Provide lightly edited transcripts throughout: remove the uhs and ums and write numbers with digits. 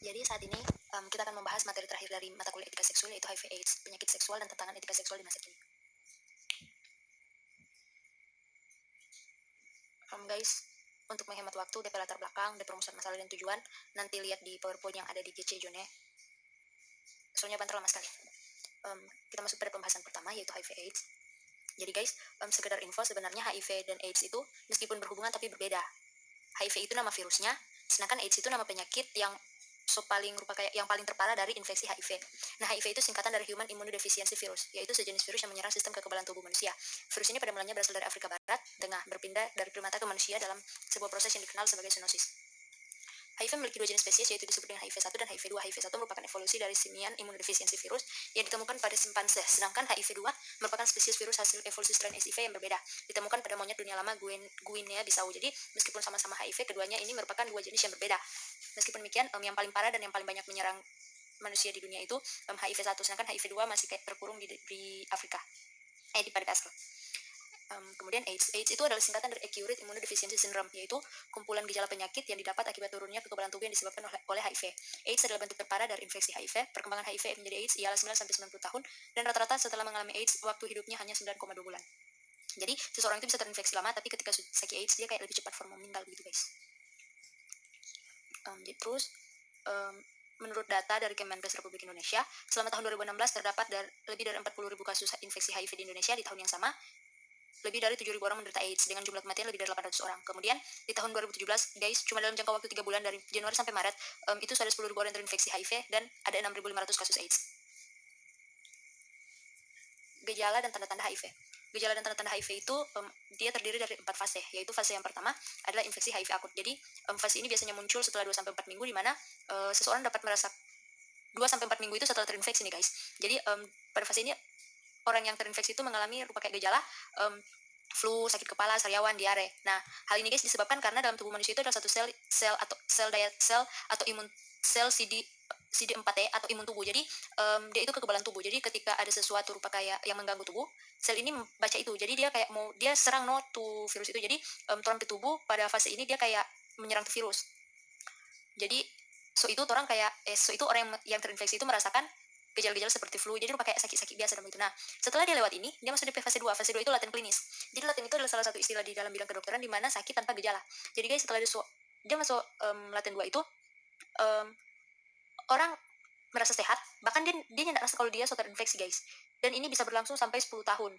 Jadi saat ini kita akan membahas materi terakhir dari mata kuliah etika seksual, yaitu HIV/AIDS, penyakit seksual dan tantangan etika seksual di masa kini. Guys, untuk menghemat waktu, DP latar belakang, DP perumusan masalah dan tujuan, nanti lihat di PowerPoint yang ada di GC Jone. Soalnya banter lama sekali. Kita masuk pada pembahasan pertama, yaitu HIV/AIDS. Jadi guys, sekedar info, sebenarnya HIV dan AIDS itu meskipun berhubungan tapi berbeda. HIV itu nama virusnya, sedangkan AIDS itu nama penyakit yang paling rupa kayak yang paling terparah dari infeksi HIV. Nah, HIV itu singkatan dari Human Immunodeficiency Virus, yaitu sejenis virus yang menyerang sistem kekebalan tubuh manusia. Virus ini pada mulanya berasal dari Afrika Barat, Tengah, berpindah dari primata ke manusia dalam sebuah proses yang dikenal sebagai zoonosis. HIV memiliki dua jenis spesies, yaitu disebut dengan HIV1 dan HIV2. HIV1 merupakan evolusi dari simian immunodeficiency virus yang ditemukan pada simpanse, sedangkan HIV2 merupakan spesies virus hasil evolusi strain HIV yang berbeda, ditemukan pada monyet dunia lama Guinea-Bissau. Jadi, meskipun sama-sama HIV, keduanya ini merupakan dua jenis yang berbeda. Meskipun demikian, yang paling parah dan yang paling banyak menyerang manusia di dunia itu HIV1, sedangkan HIV2 masih kayak terkurung di Afrika, di Madagaskar. Kemudian AIDS itu adalah singkatan dari Acute Immunodeficiency Syndrome, yaitu kumpulan gejala penyakit yang didapat akibat turunnya kekebalan tubuh yang disebabkan oleh HIV. AIDS adalah bentuk terparah dari infeksi HIV. Perkembangan HIV menjadi AIDS ialah 9-90 tahun, dan rata-rata setelah mengalami AIDS, waktu hidupnya hanya 9,2 bulan. Jadi, seseorang itu bisa terinfeksi lama, tapi ketika sakit AIDS, dia kayak lebih cepat form meninggal gitu guys. Terus, menurut data dari Kemenkes Republik Indonesia, selama tahun 2016 terdapat lebih dari 40.000 kasus infeksi HIV di Indonesia. Di tahun yang sama, lebih dari 7.000 orang menderita AIDS dengan jumlah kematian lebih dari 800 orang. Kemudian di tahun 2017, guys, cuma dalam jangka waktu 3 bulan dari Januari sampai Maret, itu sudah 10.000 orang yang terinfeksi HIV dan ada 6.500 kasus AIDS. Gejala dan tanda-tanda HIV. Gejala dan tanda-tanda HIV itu dia terdiri dari 4 fase, yaitu fase yang pertama adalah infeksi HIV akut. Jadi fase ini biasanya muncul setelah 2-4 minggu, di mana seseorang dapat merasa 2-4 minggu itu setelah terinfeksi nih guys. Jadi pada fase ini orang yang terinfeksi itu mengalami rupa kayak gejala flu, sakit kepala, sariawan, diare. Nah, hal ini guys disebabkan karena dalam tubuh manusia itu adalah satu sel atau imun sel CD4T atau imun tubuh. Jadi dia itu kekebalan tubuh. Jadi ketika ada sesuatu rupa kayak yang mengganggu tubuh, sel ini membaca itu. Jadi dia kayak dia serang tuh virus itu. Jadi orang di tubuh pada fase ini dia kayak menyerang tuh virus. Jadi itu orang yang terinfeksi itu merasakan gejala-gejala seperti flu, jadi pakai sakit-sakit biasa dan begitu. Nah, setelah dia lewat ini, dia masuk di fase 2. Fase 2 itu laten klinis. Jadi laten itu adalah salah satu istilah di dalam bidang kedokteran di mana sakit tanpa gejala. Jadi guys, setelah dia masuk laten 2 itu, orang merasa sehat, bahkan dia tidak merasa kalau dia terinfeksi guys. Dan ini bisa berlangsung sampai 10 tahun.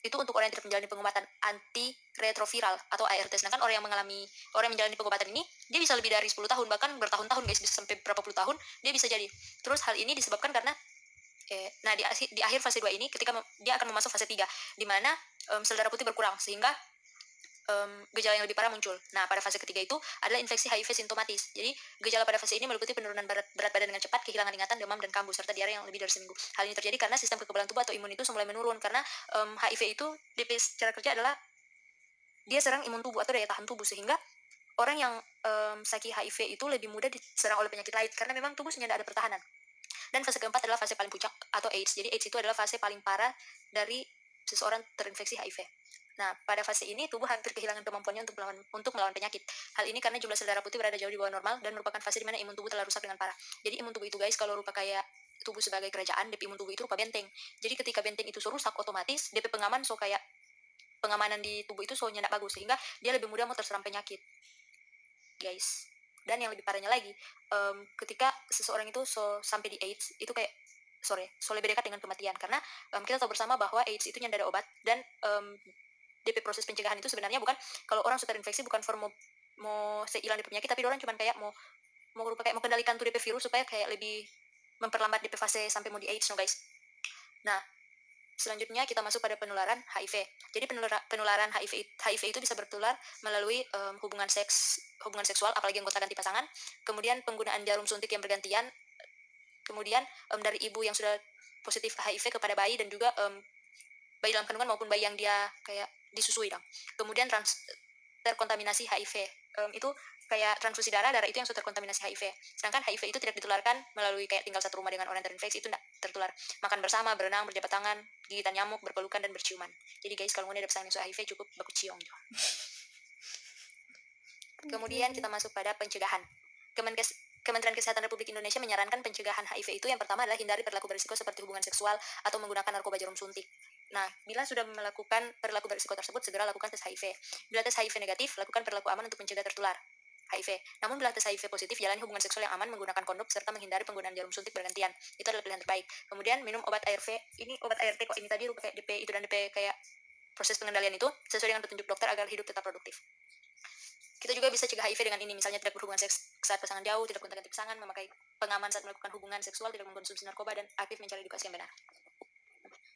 Itu untuk orang yang tidak menjalani pengobatan antiretroviral atau ART. Sedangkan orang yang menjalani pengobatan ini, dia bisa lebih dari 10 tahun, bahkan bertahun-tahun guys, bisa sampai berapa puluh tahun, dia bisa jadi. Terus hal ini disebabkan karena di akhir fase 2 ini, ketika dia akan masuk fase 3, di mana sel darah putih berkurang, sehingga gejala yang lebih parah muncul. Nah, pada fase ketiga itu adalah infeksi HIV simptomatis. Jadi, gejala pada fase ini meliputi penurunan berat badan dengan cepat, kehilangan ingatan, demam, dan kambuh, serta diare yang lebih dari seminggu. Hal ini terjadi karena sistem kekebalan tubuh atau imun itu mulai menurun, karena HIV itu DP secara kerja adalah dia serang imun tubuh atau daya tahan tubuh, sehingga orang yang sakit HIV itu lebih mudah diserang oleh penyakit lain, karena memang tubuhnya tidak ada pertahanan. Dan fase keempat adalah fase paling puncak atau AIDS. Jadi AIDS itu adalah fase paling parah dari seseorang terinfeksi HIV. Nah, pada fase ini tubuh hampir kehilangan kemampuannya untuk melawan penyakit. Hal ini karena jumlah sel darah putih berada jauh di bawah normal dan merupakan fase di mana imun tubuh telah rusak dengan parah. Jadi imun tubuh itu guys, kalau rupa kayak tubuh sebagai kerajaan, DP imun tubuh itu rupa benteng. Jadi ketika benteng itu rusak, otomatis DP pengamanan di tubuh itu tidak bagus, sehingga dia lebih mudah mau terserang penyakit. Guys. Dan yang lebih parahnya lagi, ketika seseorang itu sampai di AIDS, itu kayak lebih dekat dengan kematian, karena kita tahu bersama bahwa AIDS itu tidak ada obat, dan DP proses pencegahan itu sebenarnya bukan kalau orang sudah terinfeksi bukan mau hilang dari penyakit, tapi orang cuma kayak mau kendalikan tuh DP virus supaya kayak lebih memperlambat DP fase sampai mau di AIDS, no guys. Nah, selanjutnya kita masuk pada penularan HIV. Jadi penularan HIV itu bisa bertular melalui hubungan seksual, apalagi anggota ganti pasangan. Kemudian penggunaan jarum suntik yang bergantian. Kemudian dari ibu yang sudah positif HIV kepada bayi, dan juga bayi dalam kandungan maupun bayi yang dia kayak disusui dong. Kemudian terkontaminasi HIV. Itu kayak transfusi darah itu yang sudah terkontaminasi HIV. Sedangkan HIV itu tidak ditularkan melalui kayak tinggal satu rumah dengan orang terinfeksi, itu tidak tertular. Makan bersama, berenang, berjabat tangan, gigitan nyamuk, berpelukan, dan berciuman. Jadi guys, kalau mau ada pesanan yang sudah HIV, cukup baku ciong. Kemudian kita masuk pada pencegahan. Kementerian Kesehatan Republik Indonesia menyarankan pencegahan HIV itu yang pertama adalah hindari perilaku berisiko seperti hubungan seksual atau menggunakan narkoba jarum suntik. Nah, bila sudah melakukan perilaku berisiko tersebut, segera lakukan tes HIV. Bila tes HIV negatif, lakukan perilaku aman untuk mencegah tertular HIV. Namun bila tes HIV positif, jalani hubungan seksual yang aman menggunakan kondom serta menghindari penggunaan jarum suntik bergantian. Itu adalah pilihan terbaik. Kemudian minum obat ARV. Ini obat ART kok ini tadi rupa kayak DP itu dan DP kayak proses pengendalian itu sesuai dengan petunjuk dokter agar hidup tetap produktif. Kita juga bisa cegah HIV dengan ini, misalnya tidak berhubungan seks saat pasangan jauh, tidak kontak ganti pasangan, memakai pengaman saat melakukan hubungan seksual, tidak mengkonsumsi narkoba, dan aktif mencari edukasi yang benar.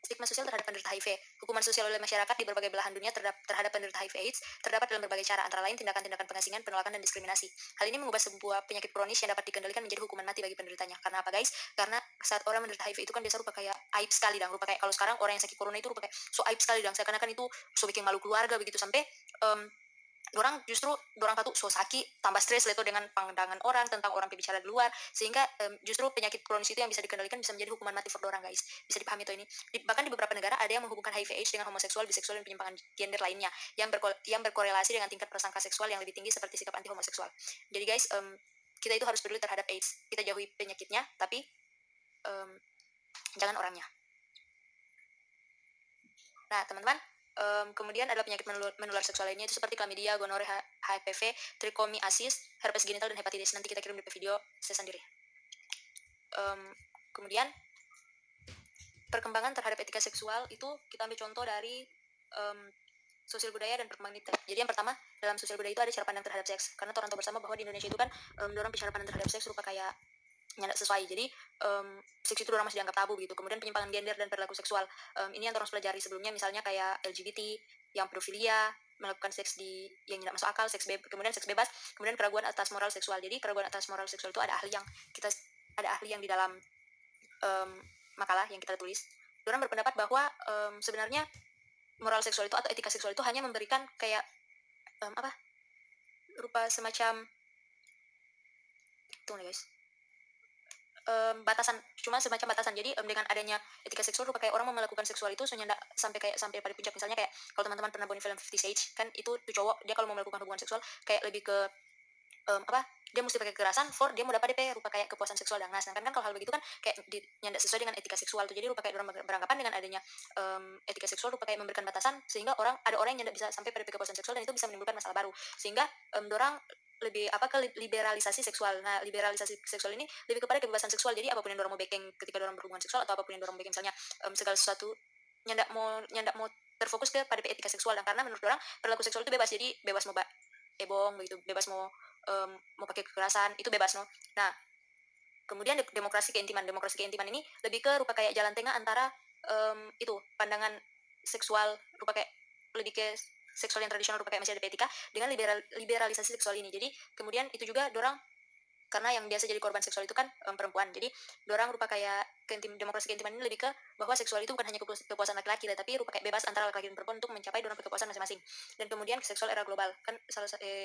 Stigma sosial terhadap penderita HIV. Hukuman sosial oleh masyarakat di berbagai belahan dunia terhadap penderita HIV/AIDS terdapat dalam berbagai cara, antara lain tindakan-tindakan pengasingan, penolakan, dan diskriminasi. Hal ini mengubah sebuah penyakit kronis yang dapat dikendalikan menjadi hukuman mati bagi penderitanya. Karena apa, guys? Karena saat orang menderita HIV itu kan biasa rupa kayak aib sekali, dan rupa kayak kalau sekarang orang yang sakit corona itu rupa kayak so aib sekali, dan seakan-akan itu so bikin malu keluarga begitu, sampai dorang katu so sakit tambah stres leto dengan pandangan orang tentang orang berbicara di luar, sehingga justru penyakit kronis itu yang bisa dikendalikan bisa menjadi hukuman mati for dorang, guys. Bisa dipahami tuh ini. Bahkan di beberapa negara ada yang menghubungkan HIV/AIDS dengan homoseksual, biseksual, dan penyimpangan gender lainnya yang berkorelasi dengan tingkat prasangka seksual yang lebih tinggi seperti sikap anti homoseksual. Jadi guys, kita itu harus peduli terhadap AIDS. Kita jauhi penyakitnya, tapi jangan orangnya. Nah, teman-teman, kemudian adalah penyakit menular seksual lainnya, itu seperti chlamydia, gonorrhea, HPV, trichomonasis, herpes genital, dan hepatitis. Nanti kita kirim di video saya sendiri. Kemudian perkembangan terhadap etika seksual itu kita ambil contoh dari sosial budaya dan perkembangan iptek. Jadi yang pertama, dalam sosial budaya itu ada cara pandang terhadap seks. Karena orang tahu bersama bahwa di Indonesia itu kan dorang cara pandang terhadap seks rupa kayak nggak sesuai. Jadi seks itu orang masih dianggap tabu gitu. Kemudian penyimpangan gender dan perilaku seksual, ini yang orang pelajari sebelumnya, misalnya kayak LGBT, yang pedofilia, melakukan seks yang tidak masuk akal, kemudian seks bebas, kemudian keraguan atas moral seksual. Jadi keraguan atas moral seksual itu ada ahli yang di dalam makalah yang kita tulis. Orang berpendapat bahwa sebenarnya moral seksual itu atau etika seksual itu hanya memberikan kayak rupa semacam tunggu guys, batasan, cuma semacam batasan. Jadi dengan adanya etika seksual rupa kayak orang mau melakukan seksual itu sampai pada puncak. Misalnya kayak kalau teman-teman pernah nonton film 50 Shades kan, itu tuh cowok dia kalau mau melakukan hubungan seksual kayak lebih ke dia mesti pakai kekerasan for dia mau dapat DP rupa kayak kepuasan seksual. Dan sedangkan kan kalau hal begitu kan kayak nyandak sesuai dengan etika seksual tuh. Jadi rupa kayak orang beranggapan dengan adanya etika seksual rupa kayak memberikan batasan, sehingga ada orang yang nyandak bisa sampai pada kepuasan seksual, dan itu bisa menimbulkan masalah baru, sehingga dorang lebih ke liberalisasi seksual. Nah, liberalisasi seksual ini lebih kepada kebebasan seksual. Jadi apapun yang dorang mau backing ketika dorang berhubungan seksual, atau apapun yang dorang mau backing, misalnya segala sesuatu nyandak mau terfokus ke pada etika seksual. Dan karena menurut dorang perilaku seksual itu bebas, jadi bebas mau ebong begitu, bebas mau pakai kekerasan, itu bebas, no. Nah, kemudian demokrasi keintiman ini lebih ke rupa kayak jalan tengah antara itu pandangan seksual rupa kayak lebih ke seksual yang tradisional rupa kayak masih ada etika, dengan liberalisasi seksual ini. Jadi kemudian itu juga dorang, karena yang biasa jadi korban seksual itu kan perempuan, jadi dorang rupa kayak demokrasi keintiman ini lebih ke bahwa seksual itu bukan hanya kepuasan laki-laki, tapi rupa kayak bebas antara laki-laki dan perempuan untuk mencapai dorang kepuasan masing-masing. Dan kemudian seksual era global kan,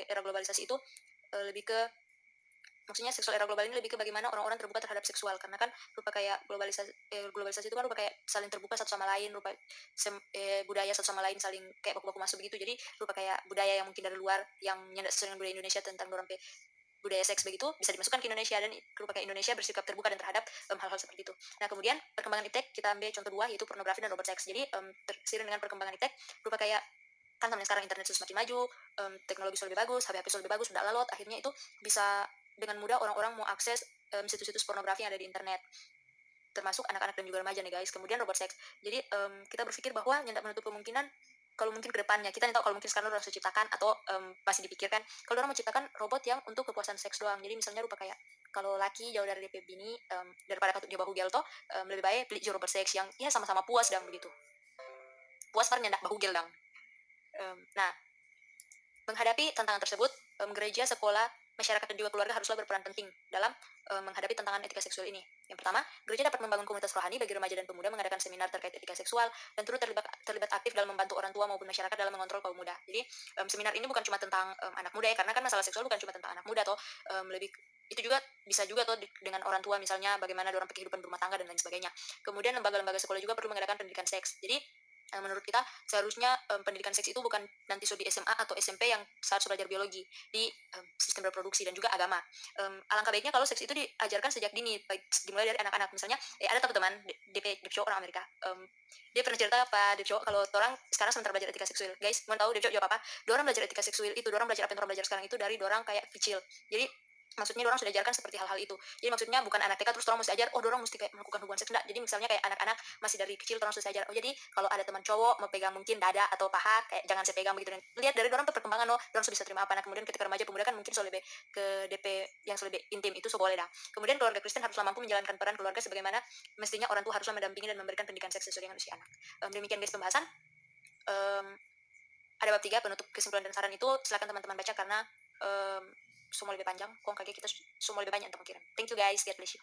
era globalisasi itu lebih ke, maksudnya seksual era global ini lebih ke bagaimana orang-orang terbuka terhadap seksual. Karena kan rupa kayak globalisasi itu kan rupa kayak saling terbuka satu sama lain, rupa budaya satu sama lain saling kayak baku-baku masuk begitu. Jadi rupa kayak budaya yang mungkin dari luar yang nyandak sesuai dengan budaya Indonesia tentang dorang budaya seks begitu bisa dimasukkan ke Indonesia, dan rupa kayak Indonesia bersikap terbuka dan terhadap hal-hal seperti itu. Nah, kemudian perkembangan iptek kita ambil contoh 2, yaitu pornografi dan robot seks. Jadi seiring dengan perkembangan iptek rupa kayak kan sekarang internet sudah semakin maju, teknologi sudah lebih bagus, HP sudah lebih bagus, sudah lalot, akhirnya itu bisa dengan mudah orang-orang mau akses situs-situs pornografi yang ada di internet, termasuk anak-anak dan juga remaja nih guys. Kemudian robot seks. Jadi kita berpikir bahwa tidak menutup kemungkinan kalau mungkin ke depannya, kita tidak tahu kalau mungkin sekarang orang sudah ciptakan atau masih dipikirkan kalau orang menciptakan robot yang untuk kepuasan seks doang. Jadi misalnya rupa kayak kalau laki jauh dari DP bini, daripada katut dia bahu gel toh, lebih baik beli robot seks yang ya sama-sama puas dan begitu. Puas par nyandak bahu gel dang. Nah, menghadapi tantangan tersebut, gereja, sekolah, masyarakat dan juga keluarga haruslah berperan penting dalam menghadapi tantangan etika seksual ini. Yang pertama, gereja dapat membangun komunitas rohani bagi remaja dan pemuda, mengadakan seminar terkait etika seksual, dan turut terlibat aktif dalam membantu orang tua maupun masyarakat dalam mengontrol kaum muda. Jadi seminar ini bukan cuma tentang anak muda ya, karena kan masalah seksual bukan cuma tentang anak muda toh, lebih itu juga bisa juga toh dengan orang tua, misalnya bagaimana orang kehidupan berumah tangga dan lain sebagainya. Kemudian lembaga-lembaga sekolah juga perlu mengadakan pendidikan seks. Jadi Menurut kita seharusnya pendidikan seks itu bukan nanti di SMA atau SMP yang saat belajar biologi di sistem reproduksi dan juga agama. Alangkah baiknya kalau seks itu diajarkan sejak dini, baik dimulai dari anak-anak. Misalnya ada teman DP cowok orang Amerika, dia pernah cerita apa DP cowok kalau orang sekarang sebentar belajar etika seksual. Guys, mau tahu DP cowok jawab apa? Dorang belajar etika seksual itu, dorang belajar apa yang dorang belajar sekarang itu dari dorang kayak kecil. Jadi maksudnya orang sudah ajarkan seperti hal-hal itu. Jadi maksudnya bukan anak TK terus orang mesti ajar, orang mesti kayak melakukan hubungan seks, enggak. Jadi misalnya kayak anak-anak masih dari kecil orang sudah ajar, jadi kalau ada teman cowok mau pegang mungkin dada atau paha, kayak jangan saya pegang begitu. Dan lihat dari orang perkembangan orang sudah bisa terima apa. Nah kemudian ketika remaja pemuda kan mungkin so lebih ke DP yang so lebih intim itu so boleh dah. Kemudian keluarga Kristen haruslah mampu menjalankan peran keluarga sebagaimana mestinya orang tua haruslah mendampingi dan memberikan pendidikan seks sesuai dengan usia anak. Demikian guys pembahasan. Ada bab 3 penutup kesimpulan dan saran itu, silakan teman-teman baca karena semua lebih panjang, kok kaget kita semua lebih banyak untuk mengirim. Thank you guys, God bless you.